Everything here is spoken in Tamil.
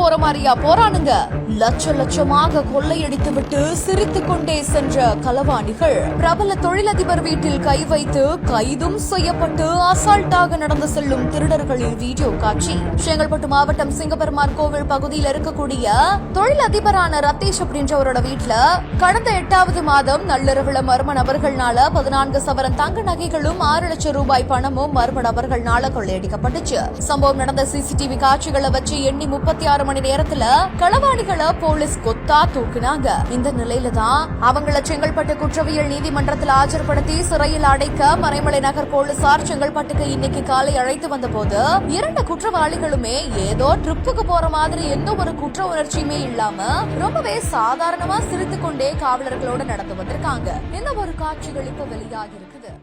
போற மாதிரியா போறானுங்க. லட்சமாக கொள்ளையடித்து விட்டு சிரித்துக் கொண்டே சென்ற களவாணிகள் பிரபல தொழிலதிபர் வீட்டில் கை வைத்து கைதும் செய்யப்பட்டு அசால்ட்டாக நடந்து செல்லும் திருடர்களின் வீடியோ காட்சி. செங்கல்பட்டு மாவட்டம் சிங்கப்பெருமாள் கோவில் பகுதியில் இருக்கக்கூடிய தொழிலதிபரான ரத்தீஷ் அப்படின்றவரோட வீட்டுல கடந்த 8வது மாதம் நள்ளிரவுல மர்ம நபர்கள்னால 14 சவரன் தங்க நகைகளும் 6 லட்சம் ரூபாய் பணமும் மர்ம நபர்கள்னால கொள்ளையடிக்கப்பட்டுச்சு. சம்பவம் நடந்த சிசிடிவி காட்சிகளை வச்சு எண்ணி 36 மணி நேரத்துல களவாணிகளை போலீஸ் கொத்தா தூக்கினாங்க. இந்த நிலையில தான் அவங்கள செங்கல்பட்டு குற்றவியல் நீதிமன்றத்தில் ஆஜர்படுத்தி சிறையில் அடைக்க மறைமலை நகர் போலீசார் செங்கல்பட்டுக்கு இன்னைக்கு காலை அழைத்து வந்த போது 2 குற்றவாளிகளுமே ஏதோ ட்ரிப்புக்கு போற மாதிரி எந்த ஒரு குற்ற உணர்ச்சியுமே இல்லாம ரொம்பவே சாதாரணமா சிரித்துக் கொண்டே காவலர்களோட நடந்து வந்திருக்காங்க. இந்த ஒரு காட்சிகள் இப்ப வெளியாகி இருக்குது.